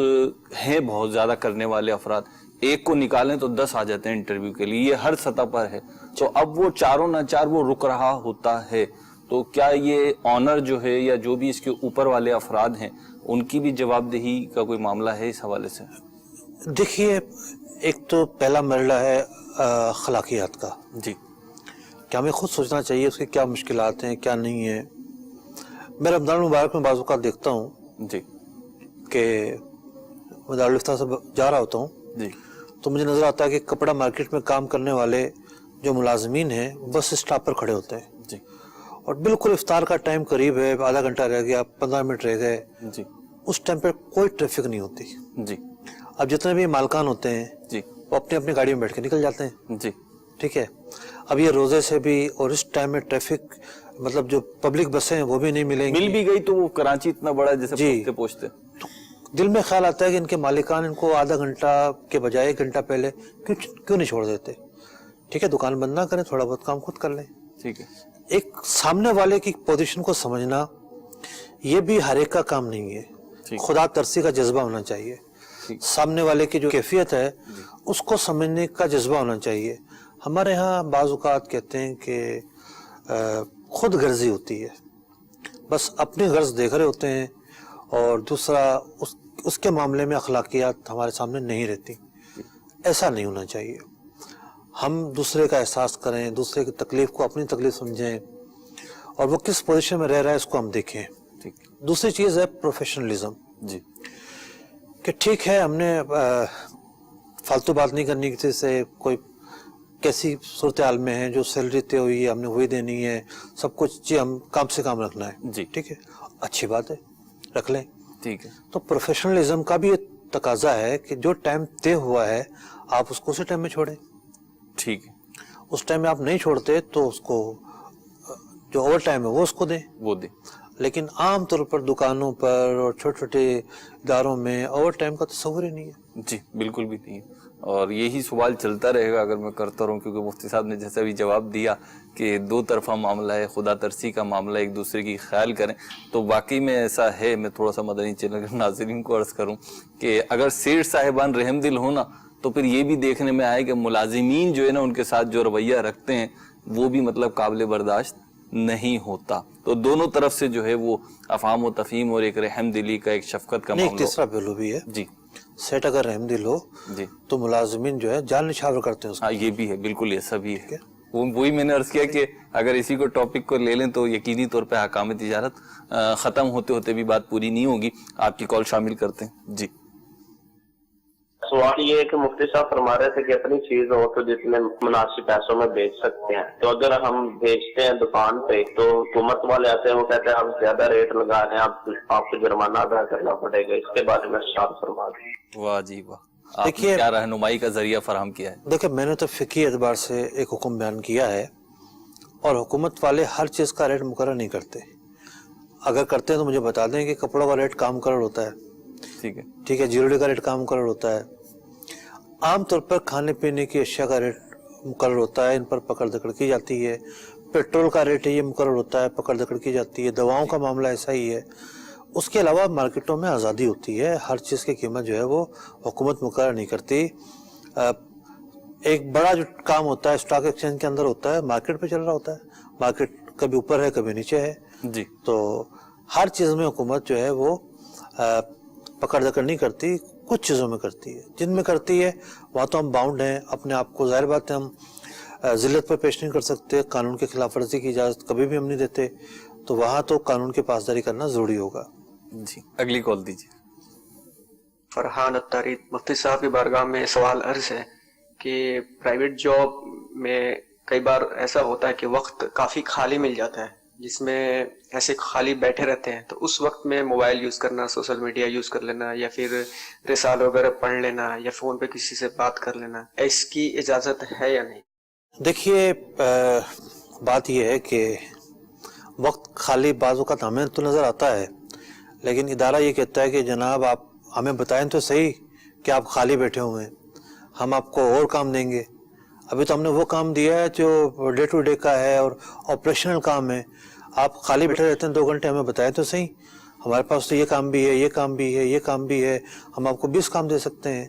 Speaker 2: हैं बहुत ज्यादा करने वाले अफराद, एक को निकालें तो 10 आ जाते हैं इंटरव्यू के लिए, ये हर सतह पर है। तो अब वो चारों न चार वो रुक रहा होता है, तो क्या ये ऑनर जो है या जो भी इसके ऊपर वाले अफराद हैं उनकी भी जवाबदेही का कोई मामला है इस हवाले से?
Speaker 4: देखिए, एक तो पहला मरला है अखलाकियात का
Speaker 2: जी,
Speaker 4: क्या हमें खुद सोचना चाहिए उसके क्या मुश्किलात हैं क्या नहीं है। मैं रमजान मुबारक में बाज़ औक़ात देखता हूँ
Speaker 2: जी
Speaker 4: कि मैं दारुल इफ्ता से जा रहा होता हूँ
Speaker 2: जी,
Speaker 4: तो मुझे नज़र आता है कि कपड़ा मार्केट में काम करने वाले जो मुलाजमीन हैं बस स्टॉप पर खड़े होते हैं
Speaker 2: जी,
Speaker 4: और बिल्कुल इफ्तार का टाइम करीब है, आधा घंटा रह गया, 15 मिनट रह गए
Speaker 2: जी,
Speaker 4: उस टाइम पर कोई ट्रैफिक नहीं होती
Speaker 2: जी,
Speaker 4: अब जितने भी मालकान होते हैं
Speaker 2: जी,
Speaker 4: वो अपनी अपनी गाड़ी में बैठ के निकल जाते हैं
Speaker 2: जी,
Speaker 4: ठीक है। अब ये रोजे से भी और इस टाइम में ट्रैफिक मतलब जो पब्लिक बसें हैं वो भी नहीं मिलेंगी,
Speaker 2: मिल भी गई तो वो कराची इतना बड़ा है जैसे
Speaker 4: जी।
Speaker 2: पहुंचते
Speaker 4: तो दिल में ख्याल आता है कि इनके मालिकान इनको आधा घंटा के बजाय 1 घंटा पहले क्यों नहीं छोड़ देते। ठीक है, दुकान बंद ना करें, थोड़ा बहुत काम खुद कर लें।
Speaker 2: ठीक है,
Speaker 4: एक सामने वाले की पोजीशन को समझना ये भी हर एक का काम नहीं है, खुदा तरसी का जज्बा होना चाहिए, सामने वाले की जो कैफियत है उसको समझने का जज्बा होना चाहिए। हमारे यहाँ बाज़ औक़ात कहते हैं कि खुद गर्जी होती है, बस अपनी गर्ज देख रहे होते हैं और दूसरा उसके मामले में अखलाकियात हमारे सामने नहीं रहती। ऐसा नहीं होना चाहिए, हम दूसरे का एहसास करें, दूसरे की तकलीफ को अपनी तकलीफ समझें और वो किस पोजीशन में रह रहा है इसको हम देखें।
Speaker 2: ठीक।
Speaker 4: दूसरी चीज़ है प्रोफेशनलिज्म
Speaker 2: जी,
Speaker 4: कि ठीक है हमने फालतू बात नहीं करनी किसी से, कोई कैसी सूरत हाल में है, जो सैलरी तय हुई है हमने वही देनी है, सब कुछ जी हम काम से काम रखना है
Speaker 2: जी,
Speaker 4: ठीक है, अच्छी बात है, रख लें।
Speaker 2: ठीक है,
Speaker 4: तो प्रोफेशनलिज्म का भी ये तकाजा है कि जो टाइम तय हुआ है आप उसको उसी टाइम में छोड़ें।
Speaker 2: ठीक है,
Speaker 4: उस टाइम में आप नहीं छोड़ते तो उसको जो ओवर टाइम है वो उसको दें,
Speaker 2: वो दे।
Speaker 4: लेकिन आम तौर पर दुकानों पर और छोटे छोटे इदारों में ओवर टाइम का तस्वुर ही नहीं है।
Speaker 2: जी, बिल्कुल भी नहीं है, और यही सवाल चलता रहेगा अगर मैं करता रहूं, क्योंकि मुफ्ती साहब ने जैसा भी जवाब दिया कि 2 तरफा मामला है, खुदा तरसी का मामला, एक दूसरे की ख्याल करें, तो वाकई में ऐसा है। मैं थोड़ा सा मदनी चैनल के नाज़रीन को अर्ज करूं कि अगर सेठ साहिबान रहमदिल हो ना, तो फिर ये भी देखने में आए कि मुलाजिमीन जो है ना उनके साथ जो रवैया रखते हैं वो भी मतलब काबिल बर्दाश्त नहीं होता। तो दोनों तरफ से जो है वो अफाम व तफहीम और एक रहमदिली का, एक शफकत का मामला।
Speaker 4: एक तीसरा पहलू भी है
Speaker 2: जी,
Speaker 4: सेठ अगर रहमदिल हो
Speaker 2: जी,
Speaker 4: तो मुलाजिमीन जो है जान निछावर करते हैं उसको।
Speaker 2: हाँ ये भी है, बिल्कुल ऐसा भी है। وہی میں نے عرض کیا کہ اگر اسی کو ٹاپک کو لے لیں تو یقینی طور پہ حکام تجارت ختم ہوتے ہوتے بھی بات پوری نہیں ہوگی. آپ کی کال شامل کرتے ہیں. جی
Speaker 8: سوال یہ ہے کہ مفتی صاحب فرما رہے تھے کہ اپنی چیز ہو تو جتنے مناسب پیسوں میں بیچ سکتے ہیں, تو اگر ہم بیچتے ہیں دکان پہ تو حکومت والے آتے ہیں, وہ کہتے ہیں آپ زیادہ ریٹ لگا رہے ہیں, آپ کو جرمانہ ادا کرنا پڑے گا. اس کے بارے میں ارشاد فرما دیں.
Speaker 2: واہ جی واہ, آپ نے کیا رہنمائی کا ذریعہ فراہم کیا ہے.
Speaker 4: دیکھیں میں نے تو فقہی اعتبار سے ایک حکم بیان کیا ہے, اور حکومت والے ہر چیز کا ریٹ مقرر نہیں کرتے. اگر کرتے ہیں تو مجھے بتا دیں کہ کپڑوں کا ریٹ کا مقرر ہوتا ہے, ٹھیک ہے, جیولری کا ریٹ کا مقرر ہوتا ہے. عام طور پر کھانے پینے کی اشیاء کا ریٹ مقرر ہوتا ہے, ان پر پکڑ دکڑ کی جاتی ہے. پیٹرول کا ریٹ یہ مقرر ہوتا ہے, پکڑ دکڑ کی جاتی ہے. دواؤں کا معاملہ ایسا ہی ہے. اس کے علاوہ مارکیٹوں میں آزادی ہوتی ہے, ہر چیز کی قیمت جو ہے وہ حکومت مقرر نہیں کرتی. ایک بڑا جو کام ہوتا ہے اسٹاک ایکسچینج کے اندر ہوتا ہے, مارکیٹ پہ چل رہا ہوتا ہے. مارکیٹ کبھی اوپر ہے کبھی نیچے ہے
Speaker 2: جی,
Speaker 4: تو ہر چیز میں حکومت جو ہے وہ پکڑ دکڑ نہیں کرتی, کچھ چیزوں میں کرتی ہے. جن میں کرتی ہے وہاں تو ہم باؤنڈ ہیں اپنے آپ کو, ظاہر بات ہے ہم ذلت پر پیش نہیں کر سکتے, قانون کے خلاف ورزی کی اجازت کبھی بھی ہم نہیں دیتے, تو وہاں تو قانون کی پاسداری کرنا ضروری ہوگا.
Speaker 2: جی اگلی کال دیجیے.
Speaker 12: فرحان اتاری. مفتی صاحب کی بارگاہ میں سوال عرض ہے کہ پرائیویٹ جاب میں کئی بار ایسا ہوتا ہے کہ وقت کافی خالی مل جاتا ہے, جس میں ایسے خالی بیٹھے رہتے ہیں, تو اس وقت میں موبائل یوز کرنا, سوشل میڈیا یوز کر لینا, یا پھر رسالہ وغیرہ پڑھ لینا, یا فون پہ کسی سے بات کر لینا, اس کی اجازت ہے یا نہیں؟
Speaker 4: دیکھیے بات یہ ہے کہ وقت خالی بعض اوقات ہمیں تو نظر آتا ہے, لیکن ادارہ یہ کہتا ہے کہ جناب آپ ہمیں بتائیں تو صحیح کہ آپ خالی بیٹھے ہوئے ہیں, ہم آپ کو اور کام دیں گے. ابھی تو ہم نے وہ کام دیا ہے جو ڈے ٹو ڈے کا ہے اور آپریشنل کام ہے. آپ خالی بیٹھے رہتے ہیں 2 گھنٹے, ہمیں بتائیں تو صحیح, ہمارے پاس تو یہ کام بھی ہے, یہ کام بھی ہے, یہ کام بھی ہے, ہم آپ کو 20 کام دے سکتے ہیں.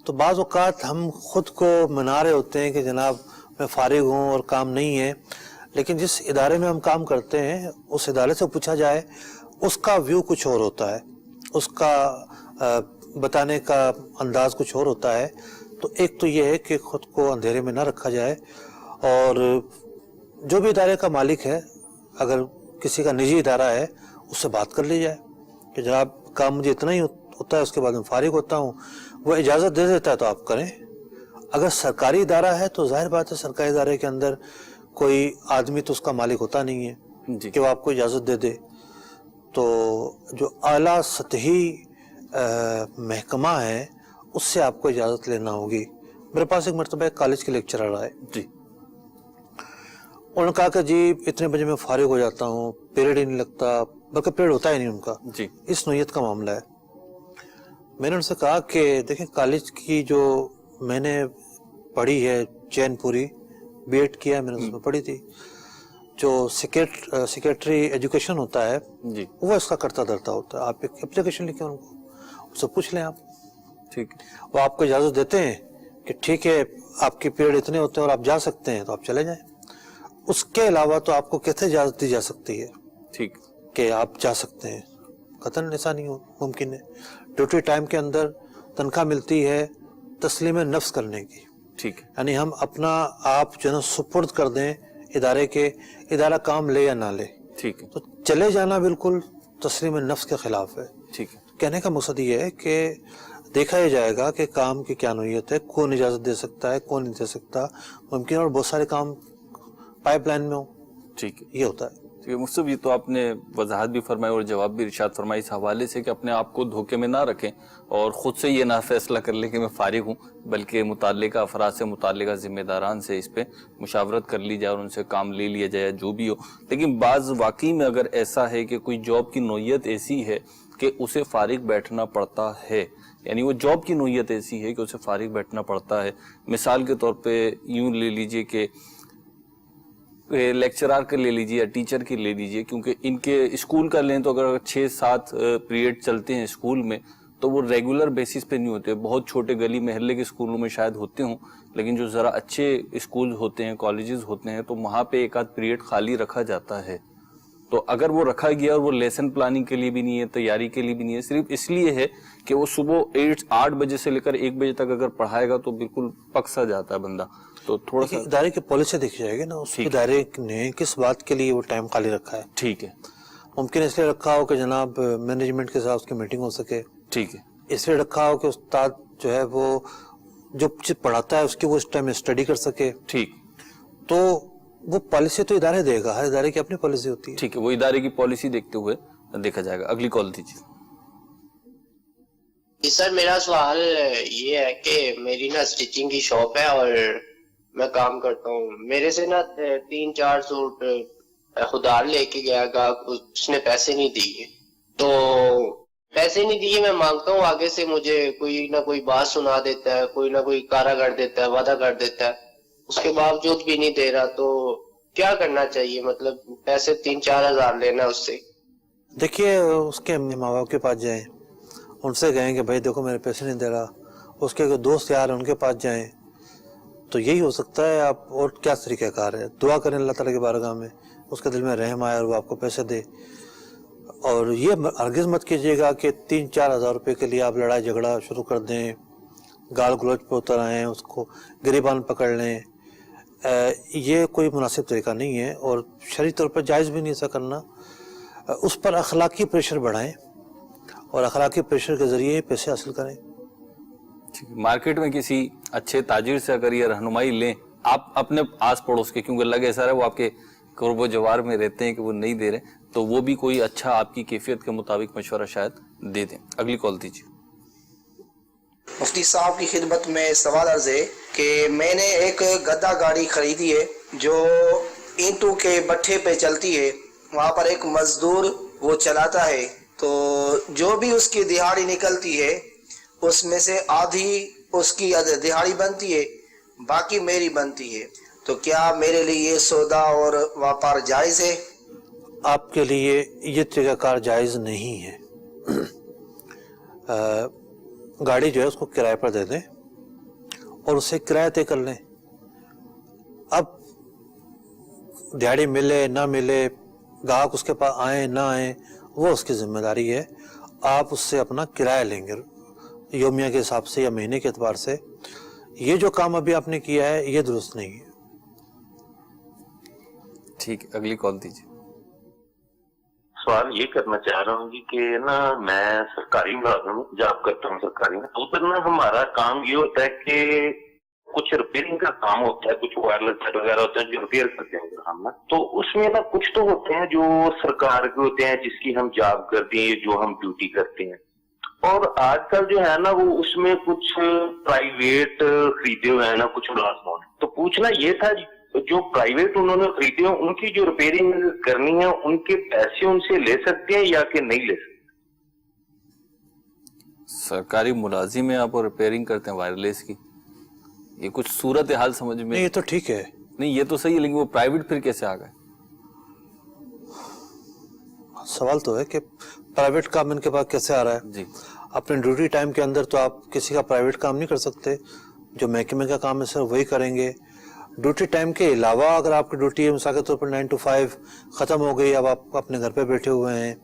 Speaker 4: تو بعض اوقات ہم خود کو منا رہے ہوتے ہیں کہ جناب میں فارغ ہوں اور کام نہیں ہے, لیکن جس ادارے میں ہم کام کرتے ہیں اس ادارے سے پوچھا جائے اس کا ویو کچھ اور ہوتا ہے, اس کا بتانے کا انداز کچھ اور ہوتا ہے. تو ایک تو یہ ہے کہ خود کو اندھیرے میں نہ رکھا جائے, اور جو بھی ادارے کا مالک ہے اگر کسی کا نجی ادارہ ہے اس سے بات کر لی جائے کہ جناب کام مجھے اتنا ہی ہوتا ہے, اس کے بعد میں فارغ ہوتا ہوں, وہ اجازت دے دیتا ہے تو آپ کریں. اگر سرکاری ادارہ ہے تو ظاہر بات ہے سرکاری ادارے کے اندر کوئی آدمی تو اس کا مالک ہوتا نہیں ہے کہ وہ آپ کو اجازت دے دے. تو جو اعلیٰ سطحی محکمہ ہے اس سے آپ کو اجازت لینا ہوگی. میرے پاس ایک مرتبہ ایک کالج کے لیکچرر آئے,
Speaker 2: جی
Speaker 4: انہوں نے کہا کہ جی اتنے بجے میں فارغ ہو جاتا ہوں, پیریڈ ہی نہیں لگتا, بلکہ پیریڈ ہوتا ہی نہیں ان کا,
Speaker 2: جی
Speaker 4: اس نوعیت کا معاملہ ہے. میں نے ان سے کہا کہ دیکھیں کالج کی جو میں نے پڑھی ہے چین پوری بی ایڈ کیا ہے میں نے اس میں پڑھی تھی, جو سیکریٹری ایجوکیشن ہوتا ہے
Speaker 2: جی
Speaker 4: وہ اس کا کرتا دھرتا ہوتا ہے. آپ ایک اپلیکیشن لکھیں ان کو, اس سے پوچھ لیں آپ,
Speaker 2: ٹھیک,
Speaker 4: وہ آپ کو اجازت دیتے ہیں کہ ٹھیک ہے آپ کے پیریڈ اتنے ہوتے ہیں اور آپ جا سکتے ہیں تو آپ چلے جائیں. اس کے علاوہ تو آپ کو کیسے اجازت دی جا سکتی ہے
Speaker 2: ٹھیک
Speaker 4: کہ آپ جا سکتے ہیں؟ قطعاً ایسا نہیں ممکن ہے. ڈیوٹی ٹائم کے اندر تنخواہ ملتی ہے تسلیم نفس کرنے کی,
Speaker 2: ٹھیک,
Speaker 4: یعنی ہم اپنا آپ جو ہے سپرد کر دیں ادارے کے, ادارہ کام لے یا نہ لے,
Speaker 2: ٹھیک ہے,
Speaker 4: تو چلے جانا بالکل تسلیم نفس کے خلاف ہے.
Speaker 2: ٹھیک ہے,
Speaker 4: کہنے کا مقصد یہ ہے کہ دیکھا یہ جائے گا کہ کام کی کیا نوعیت ہے, کون اجازت دے سکتا ہے کون نہیں دے سکتا, ممکن اور بہت سارے کام پائپ لائن میں ہوں.
Speaker 2: ٹھیک ہے,
Speaker 4: یہ ہوتا ہے.
Speaker 2: ٹھیک ہے مصطفیٰ, یہ تو آپ نے وضاحت بھی فرمائی اور جواب بھی ارشاد فرمائی اس حوالے سے کہ اپنے آپ کو دھوکے میں نہ رکھیں اور خود سے یہ نہ فیصلہ کر لیں کہ میں فارغ ہوں, بلکہ متعلقہ افراد سے, متعلقہ ذمہ داران سے اس پہ مشاورت کر لی جائے اور ان سے کام لے لیا جائے جو بھی ہو. لیکن بعض واقعی میں اگر ایسا ہے کہ کوئی جاب کی نوعیت ایسی ہے کہ اسے فارغ بیٹھنا پڑتا ہے, یعنی وہ جاب کی نوعیت ایسی ہے کہ اسے فارغ بیٹھنا پڑتا ہے. مثال کے طور پہ یوں لے لیجئے کہ لیکچرار کے لے لیجئے یا ٹیچر کی لے لیجئے, کیونکہ ان کے اسکول کا لیں تو اگر 6-7 پیریڈ چلتے ہیں اسکول میں تو وہ ریگولر بیسس پہ نہیں ہوتے. بہت چھوٹے گلی محلے کے اسکولوں میں شاید ہوتے ہوں, لیکن جو ذرا اچھے اسکول ہوتے ہیں, کالجز ہوتے ہیں, تو وہاں پہ 1-8 پیریڈ خالی رکھا جاتا ہے. تو اگر وہ رکھا گیا اور وہ لیسن پلاننگ کے لیے بھی نہیں ہے, تیاری کے لیے بھی نہیں ہے, صرف اس لیے ہے کہ وہ صبح 8 بجے سے لے کر 1 بجے تک اگر پڑھائے گا تو بالکل پک سا جاتا ہے بندہ. تو تھوڑا سا
Speaker 4: ادارے کی پالیسی دیکھی جائے گی نا، اس ادارے نے کس بات کے لیے وہ ٹائم خالی رکھا ہے.
Speaker 2: ٹھیک ہے.
Speaker 4: ممکن اس لیے رکھا ہو کہ جناب مینجمنٹ کے ساتھ اس کی میٹنگ ہو سکے.
Speaker 2: ٹھیک ہے.
Speaker 4: اس لیے رکھا ہو کہ استاد جو ہے وہ جو چیز پڑھاتا ہے اس کی وہ اس ٹائم اسٹڈی کر سکے.
Speaker 2: ٹھیک.
Speaker 4: تو وہ پالیسی تو ادارے دے گا، ہر ادارے کی اپنی پالیسی ہوتی ہے.
Speaker 2: ٹھیک ہے، وہ ادارے کی پالیسی دیکھتے ہوئے دیکھا جائے گا. اگلی کال دیجیے.
Speaker 13: جی سر، میرا سوال یہ ہے کہ میری نا اسٹیچنگ کی شاپ ہے اور میں کام کرتا ہوں. میرے سے نا 3-4 سوٹ خودار لے کے گیا گا، اس نے پیسے نہیں دیے. تو پیسے نہیں دیے، میں مانگتا ہوں آگے سے مجھے کوئی نہ کوئی بات سنا دیتا ہے، کوئی نہ کوئی کارا کر دیتا ہے، وعدہ کر دیتا ہے، اس کے باوجود بھی نہیں دے رہا. تو کیا کرنا چاہیے؟ مطلب پیسے 3-4 ہزار لینا اس سے.
Speaker 4: دیکھیے اس کے ماں باپ کے پاس جائیں، ان سے کہیں کہ بھائی دیکھو میرے پیسے نہیں دے رہا. اس کے دوست یار ان کے پاس جائیں. تو یہی ہو سکتا ہے. آپ اور کیا طریقہ کار ہے؟ دعا کریں اللہ تعالیٰ کی بارگاہ میں، اس کے دل میں رحم آئے اور وہ آپ کو پیسے دے. اور یہ ہرگز مت کیجیے گا کہ 3-4 ہزار روپے کے لیے آپ لڑائی جھگڑا شروع کر دیں، گال گلوچ پہ اتر آئیں، اس کو گریبان پکڑ لیں. یہ کوئی مناسب طریقہ نہیں ہے اور شرعی طور پر جائز بھی نہیں ایسا کرنا. اس پر اخلاقی پریشر بڑھائیں اور اخلاقی پریشر کے ذریعے پیسے حاصل کریں.
Speaker 2: مارکیٹ میں کسی اچھے تاجر سے اگر یہ رہنمائی لیں، آپ اپنے آس پڑوس کے، کیونکہ اللہ کے ایسا ہے وہ آپ کے قرب و جوار میں رہتے ہیں کہ وہ نہیں دے رہے، تو وہ بھی کوئی اچھا آپ کی کیفیت کے مطابق مشورہ شاید دے دیں. اگلی کال دیجیے.
Speaker 14: مفتی صاحب کی خدمت میں سوال عرض ہے کہ میں نے ایک گدا گاڑی خریدی ہے جو اینٹوں کے بٹھے پہ چلتی ہے. وہاں پر ایک مزدور وہ چلاتا ہے، تو جو بھی اس کی دہاڑی نکلتی ہے اس میں سے آدھی اس کی دہاڑی بنتی ہے، باقی میری بنتی ہے. تو کیا میرے لیے یہ سودا اور واپار جائز ہے؟
Speaker 4: آپ کے لیے یہ طریقہ کار جائز نہیں ہے. گاڑی جو ہے اس کو کرائے پر دے دیں اور اسے کرایہ طے کر لیں. اب دیہاڑی ملے نہ ملے، گاہک اس کے پاس آئیں نہ آئیں، وہ اس کی ذمہ داری ہے. آپ اس سے اپنا کرایہ لیں گے یومیہ کے حساب سے یا مہینے کے اعتبار سے. یہ جو کام ابھی آپ نے کیا ہے یہ درست نہیں ہے.
Speaker 2: ٹھیک ہے، اگلی کال دیجیے.
Speaker 8: سوال یہ کرنا چاہ رہا ہوں جی کہ نا میں سرکاری ملازم جاب کرتا ہوں سرکاری میں. ادھر نا ہمارا کام یہ ہوتا ہے کہ کچھ ریپیئرنگ کا کام ہوتا ہے، کچھ وائرلیس سیٹ وغیرہ ہوتے ہیں جو ریپیئر کرتے ہیں ہم نا. تو اس میں نا کچھ تو ہوتے ہیں جو سرکار کے ہوتے ہیں جس کی ہم جاب کرتے ہیں، جو ہم ڈیوٹی کرتے ہیں. اور آج کل جو ہے نا وہ اس میں کچھ پرائیویٹ خریدے ہوئے ہیں نا کچھ ملازموں نے. تو پوچھنا یہ تھا جو پرائیویٹ انہوں نے خریدے ہیں ان کی جو ریپیئرنگ کرنی ہے ان کے پیسے ان سے لے سکتے ہیں یا کہ نہیں لے سکتے؟
Speaker 2: سرکاری ملازم ہیں آپ اور ریپیئرنگ کرتے ہیں وائرلیس کی، یہ کچھ صورتحال سمجھ میں
Speaker 4: نہیں. یہ تو ٹھیک ہے،
Speaker 2: نہیں یہ تو صحیح ہے، لیکن وہ پرائیویٹ پھر کیسے آ گئے؟
Speaker 4: سوال تو ہے کہ پرائیویٹ کام ان کے پاس کیسے آ رہا ہے.
Speaker 2: جی
Speaker 4: اپنے ڈیوٹی ٹائم کے اندر تو آپ کسی کا پرائیویٹ کام نہیں کر سکتے. جو محکمے کا کام ہے سر وہی کریں گے. ڈیوٹی ٹائم کے علاوہ اگر آپ کی ڈیوٹی ہے مثال کے طور پر 9 to 5 ختم ہو گئی، اب آپ اپنے گھر پہ بیٹھے ہوئے ہیں،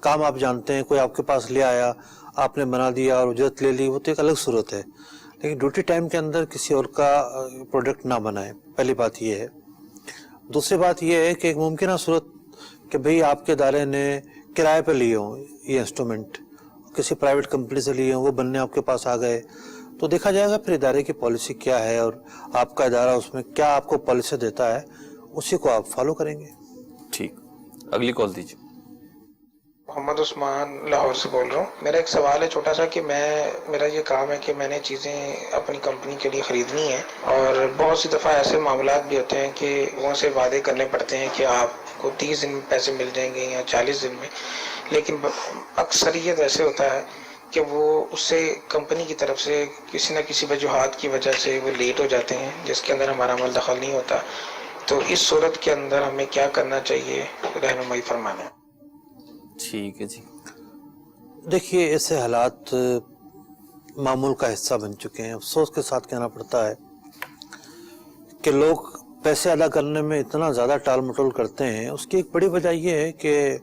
Speaker 4: کام آپ جانتے ہیں، کوئی آپ کے پاس لے آیا، آپ نے بنا دیا اور اجرت لے لی، وہ تو ایک الگ صورت ہے. لیکن ڈیوٹی ٹائم کے اندر کسی اور کا پروڈکٹ نہ بنائیں، پہلی بات یہ ہے. دوسری بات یہ ہے کہ ایک ممکنہ صورت کہ بھئی آپ کے ادارے نے کرائے پہ لیے ہوں یہ انسٹرومنٹ، کسی پرائیویٹ کمپنی سے لیے ہوں، وہ بننے آپ کے پاس آ گئے، تو دیکھا جائے گا پھر ادارے کی پالیسی کیا ہے اور آپ کا ادارہ اس میں کیا آپ کو پالیسی دیتا ہے، اسی کو آپ فالو کریں گے.
Speaker 2: ٹھیک، اگلی کال دیجیے.
Speaker 15: محمد عثمان لاہور سے بول رہا ہوں. میرا ایک سوال ہے چھوٹا سا کہ میرا یہ کام ہے کہ میں نے چیزیں اپنی کمپنی کے لیے خریدنی ہیں اور بہت سی دفعہ ایسے معاملات بھی ہوتے ہیں کہ وہاں سے وعدے کرنے پڑتے ہیں کہ آپ کو 30 دن میں پیسے مل جائیں گے یا 40 دن میں، لیکن اکثریت ایسے ہوتا ہے کہ وہ اس سے کمپنی کی طرف سے کسی نہ کسی وجوہات کی وجہ سے وہ لیٹ ہو جاتے ہیں جس کے اندر ہمارا عمل دخل نہیں ہوتا. تو اس صورت کے اندر ہمیں کیا کرنا چاہیے، رہنمائی فرمانا.
Speaker 2: ٹھیک ہے جی.
Speaker 4: دیکھیے ایسے حالات معمول کا حصہ بن چکے ہیں. افسوس کے ساتھ کہنا پڑتا ہے کہ لوگ پیسے ادا کرنے میں اتنا زیادہ ٹال مٹول کرتے ہیں. اس کی ایک بڑی وجہ یہ ہے کہ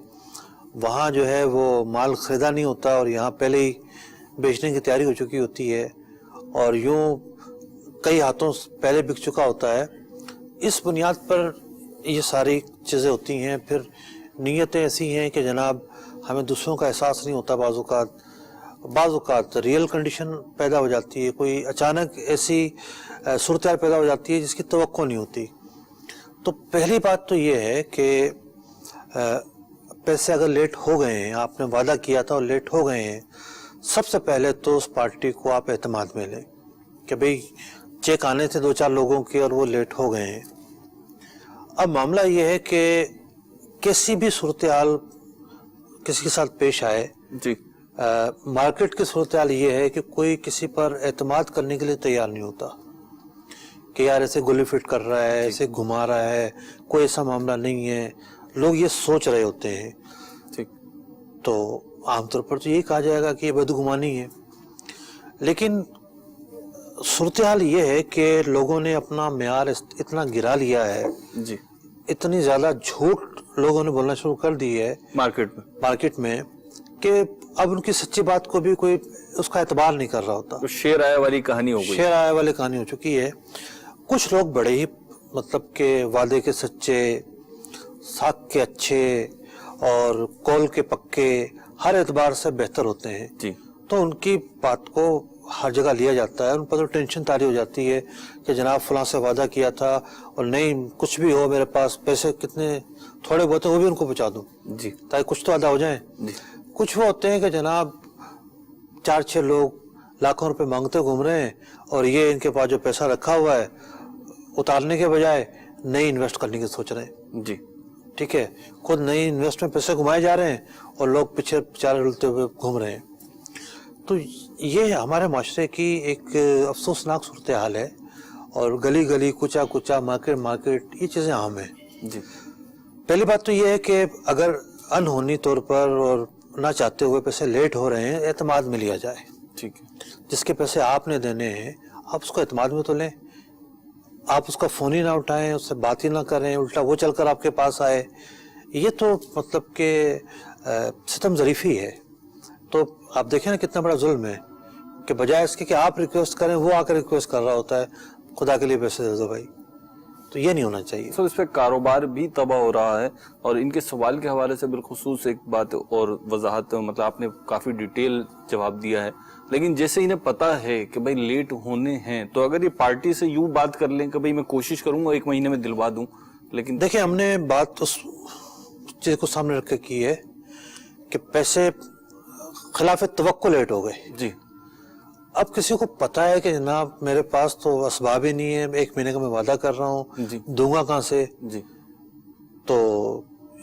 Speaker 4: وہاں جو ہے وہ مال خریدا نہیں ہوتا اور یہاں پہلے ہی بیچنے کی تیاری ہو چکی ہوتی ہے اور یوں कई हाथों पहले बिक चुका होता है। इस बुनियाद पर ये सारी चीज़ें होती हैं। फिर नीयतें ऐसी हैं कि जनाब हमें दूसरों का एहसास नहीं होता, बाज़ औक़ात रियल कंडीशन पैदा हो जाती है, कोई अचानक ऐसी सूरत हाल पैदा हो जाती है जिसकी तवक्को नहीं होती। तो पहली बात तो ये है कि पैसे अगर लेट हो गए हैं, आपने वादा किया था और लेट हो गए हैं, सबसे पहले तो उस पार्टी को आप एतमाद में लें कि भाई चेक आने थे 2-4 लोगों के और वो लेट हो गए हैं। अब मामला ये है कि किसी भी सूरत हाल किसी के साथ पेश आए
Speaker 2: जी,
Speaker 4: मार्केट की सूरत हाल ये है कि कोई किसी पर एतमाद करने के लिए तैयार नहीं होता कि यार ऐसे गोली फिट कर रहा है, ऐसे घुमा रहा है, कोई ऐसा मामला नहीं है। लोग ये सोच रहे होते हैं।
Speaker 2: ठीक,
Speaker 4: तो आमतौर पर तो यही कहा जाएगा कि ये बदगुमानी है, लेकिन सूरत हाल ये है कि लोगों ने अपना म्यार इतना गिरा लिया है
Speaker 2: जी,
Speaker 4: इतनी ज़्यादा झूठ लोगों ने बोलना शुरू कर दी है मार्केट में कि अब उनकी सच्ची बात को भी कोई उसका एतबार नहीं कर रहा होता।
Speaker 2: तो शेर आया वाली कहानी हो गई,
Speaker 4: शेर आया वाली कहानी हो चुकी है। कुछ लोग बड़े ही मतलब के वादे के सच्चे, साख के अच्छे और कौल के पक्के, हर एतबार से बेहतर होते हैं
Speaker 2: जी,
Speaker 4: तो उनकी बात को हर जगह लिया जाता है। उन पर तो टेंशन तारी हो जाती है कि जनाब फलां से वादा किया था और नहीं, कुछ भी हो मेरे पास पैसे कितने थोड़े बहुत वो भी उनको पहुंचा दूं
Speaker 2: जी,
Speaker 4: ताकि कुछ तो अदा हो जाए
Speaker 2: जी।
Speaker 4: कुछ वो होते हैं कि जनाब 4-6 लोग लाखों रुपए मांगते घूम रहे हैं और ये इनके पास जो पैसा रखा हुआ है उतारने के बजाय नई इन्वेस्ट करने की सोच रहे हैं
Speaker 2: जी,
Speaker 4: ठीक है। खुद नई इन्वेस्ट में पैसे घुमाए जा रहे हैं और लोग पीछे बेचारे रुलते हुए घूम रहे हैं। तो ये हमारे माशरे की एक अफसोसनाक सूरत हाल है और गली गली कुचा कुचा मार्केट ये चीज़ें आम हैं
Speaker 2: जी।
Speaker 4: पहली बात तो ये है कि अगर अनहोनी तौर पर और ना चाहते हुए पैसे लेट हो रहे हैं, एतमाद में लिया जाए।
Speaker 2: ठीक है,
Speaker 4: जिसके पैसे आपने देने हैं आप उसको एतमाद में तो लें। आप उसका फ़ोन ही ना उठाएं, उससे बात ही ना करें, उल्टा वो चलकर आपके पास आए, ये तो मतलब कि सितम ज़रीफ़ी है। तो आप देखें ना कितना बड़ा जुल्म है कि बजाय इसके कि आप रिक्वेस्ट करें वो आकर रिक्वेस्ट कर रहा होता है खुदा के लिए पैसे दे दो भाई। तो ये नहीं होना चाहिए।
Speaker 2: सर, इस पे कारोबार भी तबाह हो रहा है। और इनके सवाल के हवाले से बिलखुसूस एक बात और वजाहत, मतलब आपने काफ़ी डिटेल जवाब दिया है, लेकिन जैसे इन्हें पता है कि भाई लेट होने हैं, तो अगर ये पार्टी से यूं बात कर लें कि भाई मैं कोशिश करूंगा 1 महीने में दिलवा दूं, लेकिन
Speaker 4: देखिए हमने बात उस चीज़ को सामने रख के की है कि पैसे खिलाफ तवक्को लेट हो गए
Speaker 2: जी।
Speaker 4: अब किसी को पता है कि जनाब मेरे पास तो असबाब ही नहीं है, 1 महीने का मैं वादा कर रहा हूँ, दूंगा कहाँ से
Speaker 2: जी।
Speaker 4: तो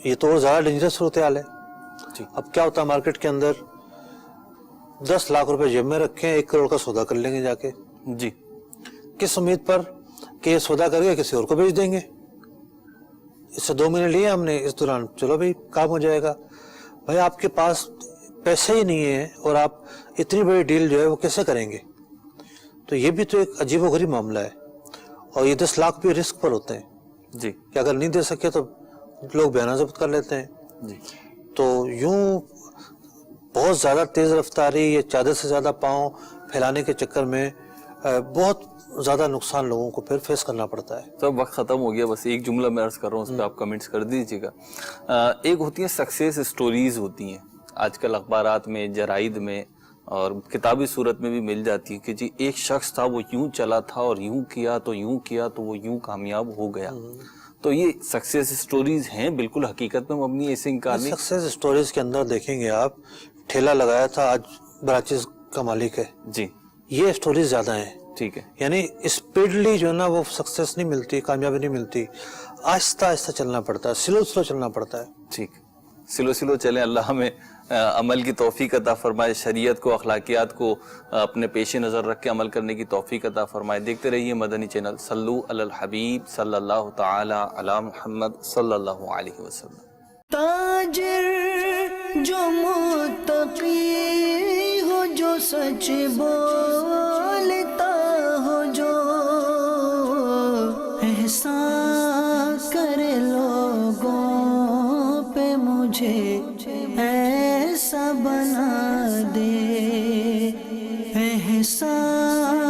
Speaker 4: ये तो ज़्यादा डेंजरस सूरत हाल है जी। अब क्या होता है मार्केट के अंदर 10 लाख रुपए जेब में रखें, 1 करोड़ का सौदा कर लेंगे जाके
Speaker 2: जी,
Speaker 4: किस उम्मीद पर कि ये सौदा करके किसी और को बेच देंगे। इससे 2 महीने लिए हमने, इस दौरान चलो भाई काम हो जाएगा। भाई आपके पास पैसे ही नहीं है और आप इतनी बड़ी डील जो है वो कैसे करेंगे। तो ये भी तो एक अजीबोगरीब मामला है और ये 10 लाख भी रिस्क पर होते हैं
Speaker 2: जी
Speaker 4: कि अगर नहीं दे सके तो लोग बयाना जब्त कर लेते हैं
Speaker 2: जी।
Speaker 4: तो यूं बहुत ज़्यादा तेज़ रफ्तारी या ज़्यादा से ज़्यादा पाँव फैलाने के चक्कर में बहुत ज़्यादा नुकसान लोगों को फिर फेस करना पड़ता है।
Speaker 2: तो वक्त ख़त्म हो गया, बस एक जुमला मैं अर्ज कर रहा हूँ, उस पर आप कमेंट्स कर दीजिएगा। एक होती है सक्सेस स्टोरीज होती हैं, आजकल अखबारात में, जराइद में और किताबी सूरत में भी मिल जाती है कि जी एक शख्स था वो यूं चला था और यूं किया तो वो यूं कामयाब हो गया। तो ये सक्सेस स्टोरीज हैं, बिल्कुल हकीकत में मबनी, ऐसे इनकार नहीं।
Speaker 4: सक्सेस स्टोरीज के अंदर देखेंगे आप, ठेला लगाया था आज ब्रांचेस का मालिक है
Speaker 2: जी,
Speaker 4: ये स्टोरीज ज्यादा हैं।
Speaker 2: ठीक है,
Speaker 4: यानी स्पीडली जो है ना वो सक्सेस नहीं मिलती, कामयाबी नहीं मिलती, आहिस्ता आहिस्ता चलना पड़ता है, स्लो स्लो चलना पड़ता है।
Speaker 2: ठीक, स्लो स्लो चलें। अल्लाह हमें अमल की तौफीक अता फरमाए, शरीयत को, अखलाकियात को अपने पेश नज़र रख के अमल करने की तौफीक अता फरमाए। देखते रहिए मदनी चैनल। सल्लु अलल हबीब सल्लल्लाहु ताला अला मुहम्मद सल्लल्लाहु अलैहि वसल्लम।
Speaker 1: ताजिर जो मुत्तकी हो, जो सच बोलता हो, जो एहसान करे लोगों पे, मुझे ऐसा बना दे, एहसान